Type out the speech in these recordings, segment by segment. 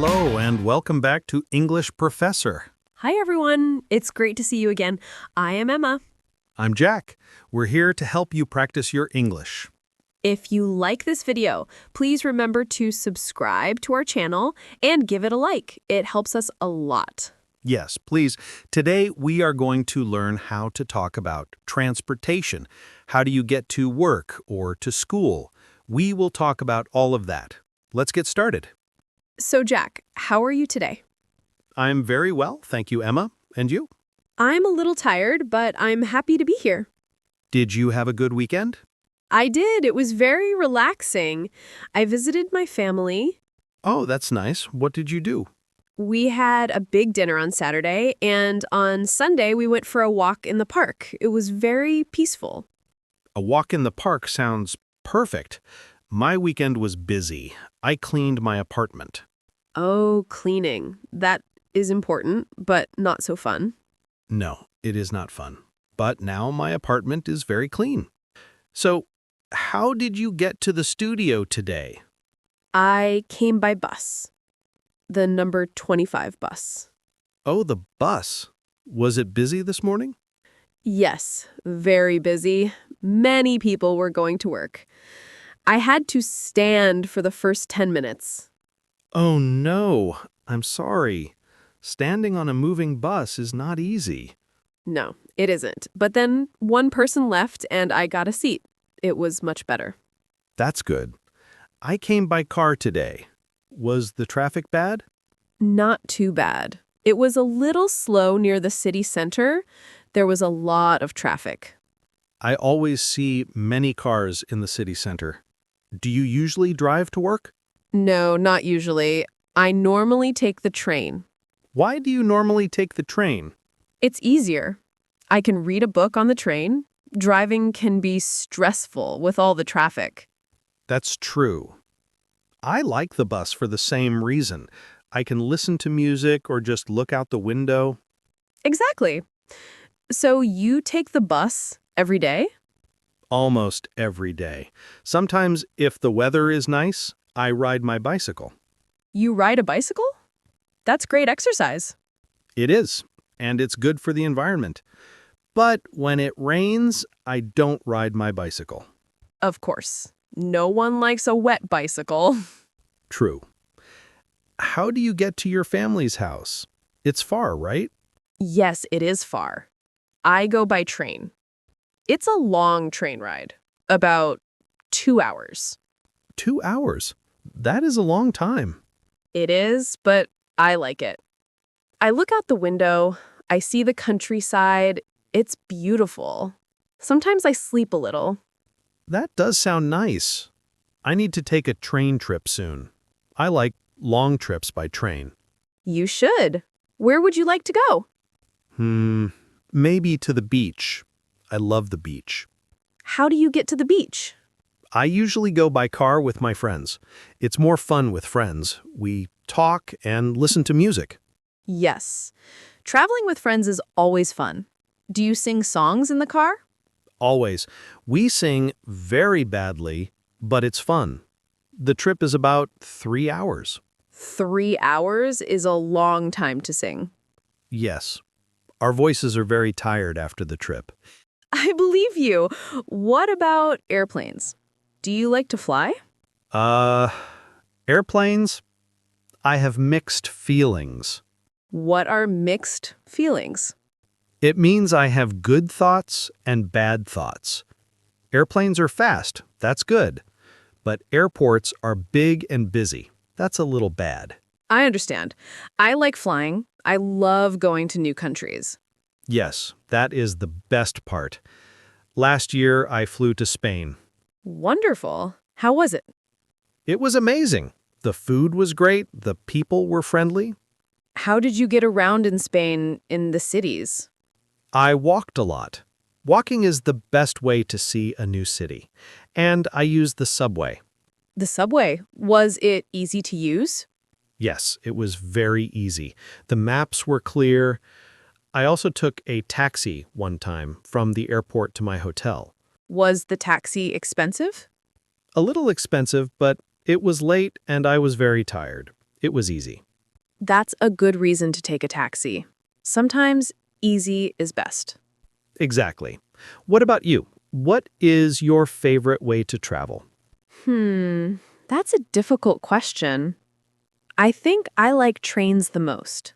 Hello, and welcome back to English Professor. Hi, everyone. It's great to see you again. I am Emma. I'm Jack. We're here to help you practice your English. If you like this video, please remember to subscribe to our channel and give it a like. It helps us a lot. Yes, please. Today, we are going to learn how to talk about transportation. How do you get to work or to school? We will talk about all of that. Let's get started. So, Jack, how are you today? I'm very well, thank you, Emma. And you? I'm a little tired, but I'm happy to be here. Did you have a good weekend? I did. It was very relaxing. I visited my family. Oh, that's nice. What did you do? We had a big dinner on Saturday, and on Sunday we went for a walk in the park. It was very peaceful. A walk in the park sounds perfect. My weekend was busy. I cleaned my apartment. Oh, cleaning. That is important, but not so fun. No, it is not fun. But now my apartment is very clean. So, how did you get to the studio today? I came by bus. The number 25 bus. Oh, the bus. Was it busy this morning? Yes, very busy. Many people were going to work. I had to stand for the first 10 minutes. Oh no, I'm sorry. Standing on a moving bus is not easy. No, it isn't. But then one person left and I got a seat. It was much better. That's good. I came by car today. Was the traffic bad? Not too bad. It was a little slow near the city center. There was a lot of traffic. I always see many cars in the city center. Do you usually drive to work? No, not usually. I normally take the train. Why do you normally take the train? It's easier. I can read a book on the train. Driving can be stressful with all the traffic. That's true. I like the bus for the same reason. I can listen to music or just look out the window. Exactly. So you take the bus every day? Almost every day. Sometimes, if the weather is nice, I ride my bicycle. You ride a bicycle? That's great exercise. It is, and it's good for the environment. But when it rains, I don't ride my bicycle. Of course. No one likes a wet bicycle. True. How do you get to your family's house? It's far, right? Yes, it is far. I go by train. It's a long train ride. About 2 hours. 2 hours. That is a long time. It is, but I like it. I look out the window. I see the countryside. It's beautiful. Sometimes I sleep a little. That does sound nice. I need to take a train trip soon. I like long trips by train. You should. Where would you like to go? Maybe to the beach. I love the beach. How do you get to the beach? I usually go by car with my friends. It's more fun with friends. We talk and listen to music. Yes. Traveling with friends is always fun. Do you sing songs in the car? Always. We sing very badly, but it's fun. The trip is about 3 hours. 3 hours is a long time to sing. Yes. Our voices are very tired after the trip. I believe you. What about airplanes? Do you like to fly? Airplanes? I have mixed feelings. What are mixed feelings? It means I have good thoughts and bad thoughts. Airplanes are fast, that's good. But airports are big and busy. That's a little bad. I understand. I like flying. I love going to new countries. Yes, that is the best part. Last year, I flew to Spain. Wonderful. How was it? It was amazing. The food was great. The people were friendly. How did you get around in Spain in the cities? I walked a lot. Walking is the best way to see a new city. And I used the subway. The subway. Was it easy to use? Yes, it was very easy. The maps were clear. I also took a taxi one time from the airport to my hotel. Was the taxi expensive? A little expensive, but it was late and I was very tired. It was easy. That's a good reason to take a taxi. Sometimes easy is best. Exactly. What about you? What is your favorite way to travel? That's a difficult question. I think I like trains the most.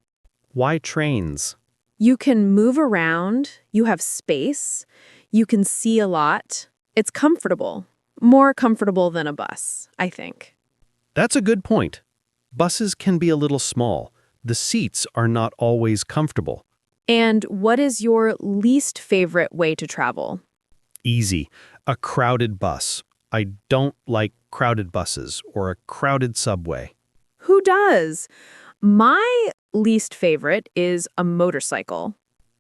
Why trains? You can move around, you have space, you can see a lot. It's comfortable. More comfortable than a bus, I think. That's a good point. Buses can be a little small. The seats are not always comfortable. And what is your least favorite way to travel? Easy. A crowded bus. I don't like crowded buses or a crowded subway. Who does? My least favorite is a motorcycle.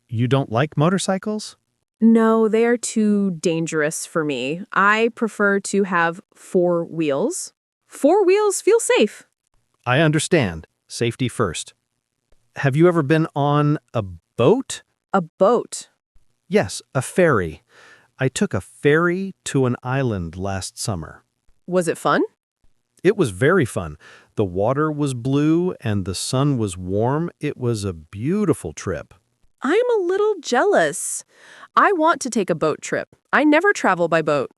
You don't like motorcycles? No, they are too dangerous for me. I prefer to have four wheels. Four wheels feel safe. I understand. Safety first. Have you ever been on a boat? A boat. Yes, a ferry. I took a ferry to an island last summer. Was it fun? It was very fun. The water was blue and the sun was warm. It was a beautiful trip. I'm a little jealous. I want to take a boat trip. I never travel by boat.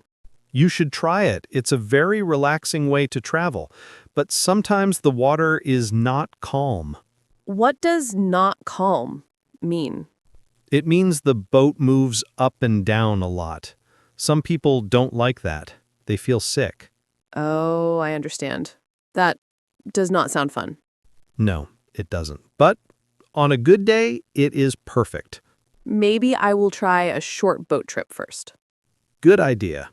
You should try it. It's a very relaxing way to travel, but sometimes the water is not calm. What does not calm mean? It means the boat moves up and down a lot. Some people don't like that. They feel sick. Oh, I understand. That does not sound fun. No, it doesn't. But on a good day, it is perfect. Maybe I will try a short boat trip first. Good idea.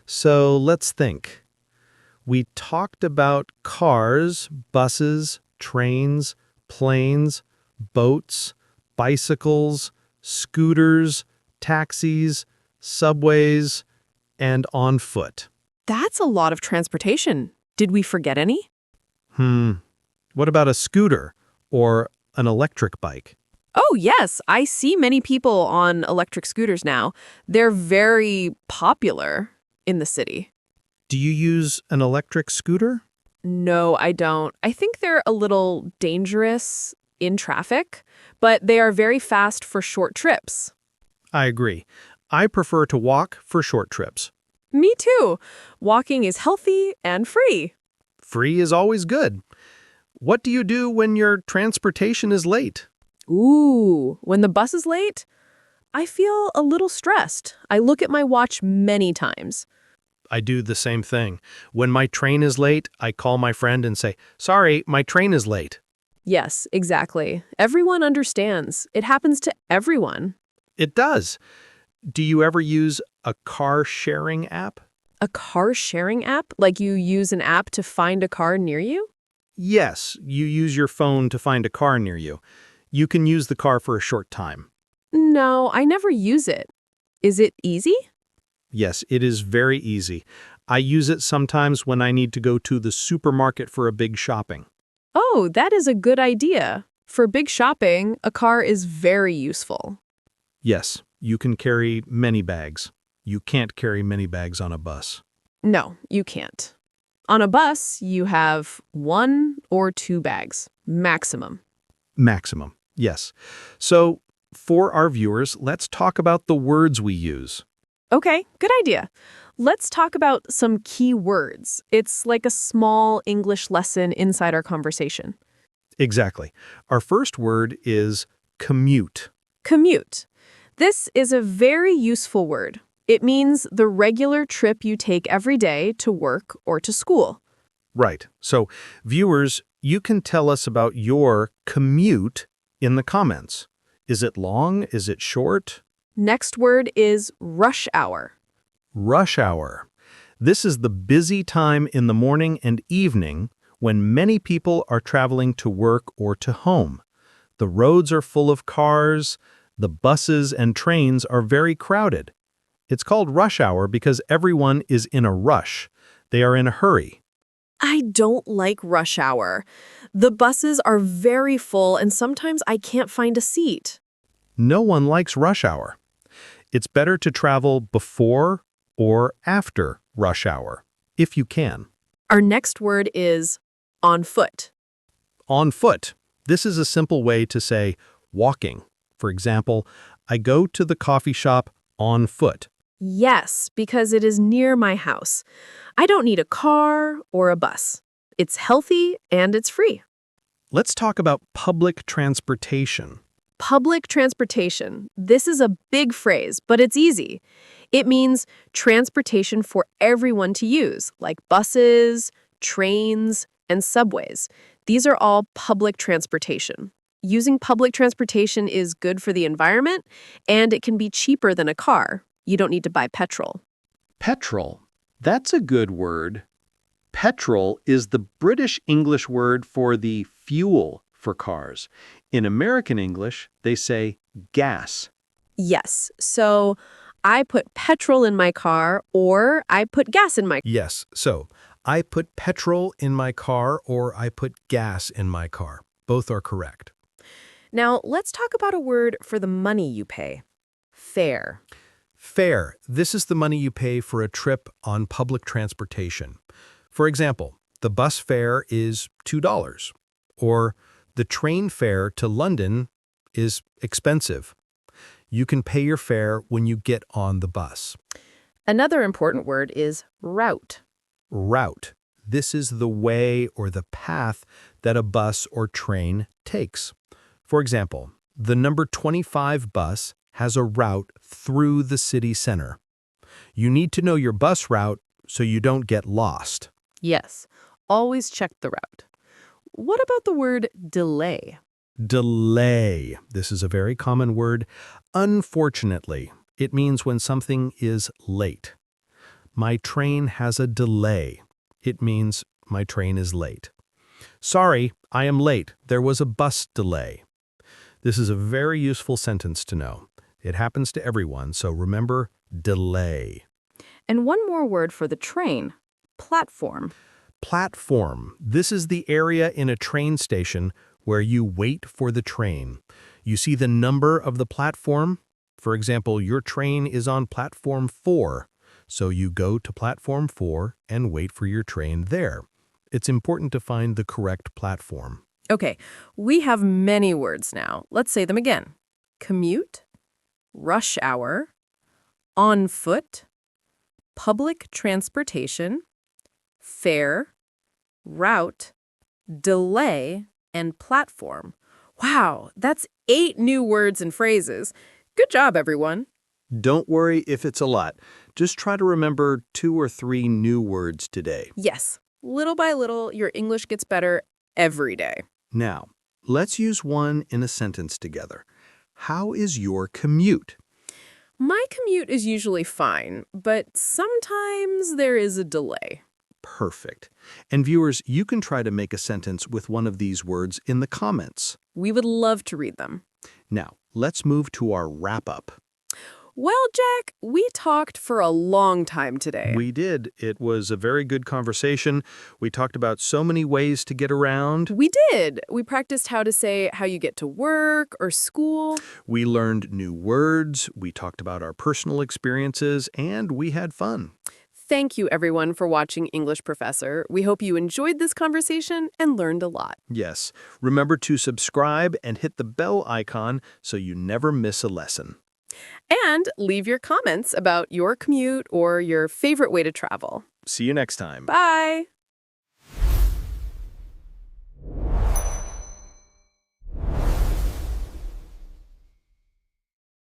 So let's think. We talked about cars, buses, trains, planes, boats, bicycles, scooters, taxis, subways, and on foot. That's a lot of transportation. Did we forget any? What about a scooter or an electric bike? Oh, yes. I see many people on electric scooters now. They're very popular in the city. Do you use an electric scooter? No, I don't. I think they're a little dangerous in traffic, but they are very fast for short trips. I agree. I prefer to walk for short trips. Me too. Walking is healthy and free. Free is always good. What do you do when your transportation is late? Ooh, when the bus is late, I feel a little stressed. I look at my watch many times. I do the same thing. When my train is late, I call my friend and say, "Sorry, my train is late." Yes, exactly. Everyone understands. It happens to everyone. It does. Do you ever use a car sharing app? A car sharing app? Like you use an app to find a car near you? Yes, you use your phone to find a car near you. You can use the car for a short time. No, I never use it. Is it easy? Yes, it is very easy. I use it sometimes when I need to go to the supermarket for a big shopping. Oh, that is a good idea. For big shopping, a car is very useful. Yes, you can carry many bags. You can't carry many bags on a bus. No, you can't. On a bus, you have 1 or 2 bags, maximum. Maximum, yes. So, for our viewers, let's talk about the words we use. Okay, good idea. Let's talk about some key words. It's like a small English lesson inside our conversation. Exactly. Our first word is commute. Commute. This is a very useful word. It means the regular trip you take every day to work or to school. Right. So, viewers, you can tell us about your commute in the comments. Is it long? Is it short? Next word is rush hour. Rush hour. This is the busy time in the morning and evening when many people are traveling to work or to home. The roads are full of cars. The buses and trains are very crowded. It's called rush hour because everyone is in a rush. They are in a hurry. I don't like rush hour. The buses are very full and sometimes I can't find a seat. No one likes rush hour. It's better to travel before or after rush hour, if you can. Our next word is on foot. On foot. This is a simple way to say walking. For example, I go to the coffee shop on foot. Yes, because it is near my house. I don't need a car or a bus. It's healthy and it's free. Let's talk about public transportation. Public transportation. This is a big phrase, but it's easy. It means transportation for everyone to use, like buses, trains, and subways. These are all public transportation. Using public transportation is good for the environment, and it can be cheaper than a car. You don't need to buy petrol. Petrol. That's a good word. Petrol is the British English word for the fuel for cars. In American English, they say gas. Yes, so I put petrol in my car or I put gas in my car. Yes, so I put petrol in my car or I put gas in my car. Both are correct. Now, let's talk about a word for the money you pay. Fare. Fare. This is the money you pay for a trip on public transportation. For example, the bus fare is $2, or the train fare to London is expensive. You can pay your fare when you get on the bus. Another important word is route. Route. This is the way or the path that a bus or train takes. For example, the number 25 bus has a route through the city center. You need to know your bus route so you don't get lost. Yes, always check the route. What about the word delay? Delay. This is a very common word. Unfortunately, it means when something is late. My train has a delay. It means my train is late. Sorry, I am late. There was a bus delay. This is a very useful sentence to know. It happens to everyone, so remember delay. And one more word for the train, platform. Platform. This is the area in a train station where you wait for the train. You see the number of the platform? For example, your train is on platform 4, so you go to platform 4 and wait for your train there. It's important to find the correct platform. Okay, we have many words now. Let's say them again. Commute, rush hour, on foot, public transportation, fare, route, delay, and platform. Wow, that's 8 new words and phrases. Good job, everyone. Don't worry if it's a lot. Just try to remember 2 or 3 new words today. Yes, little by little, your English gets better every day. Now, let's use one in a sentence together. How is your commute? My commute is usually fine, but sometimes there is a delay. Perfect. And viewers, you can try to make a sentence with one of these words in the comments. We would love to read them. Now, let's move to our wrap-up. Well, Jack, we talked for a long time today. We did. It was a very good conversation. We talked about so many ways to get around. We did. We practiced how to say how you get to work or school. We learned new words. We talked about our personal experiences, and we had fun. Thank you, everyone, for watching English Professor. We hope you enjoyed this conversation and learned a lot. Yes. Remember to subscribe and hit the bell icon so you never miss a lesson. And leave your comments about your commute or your favorite way to travel. See you next time. Bye!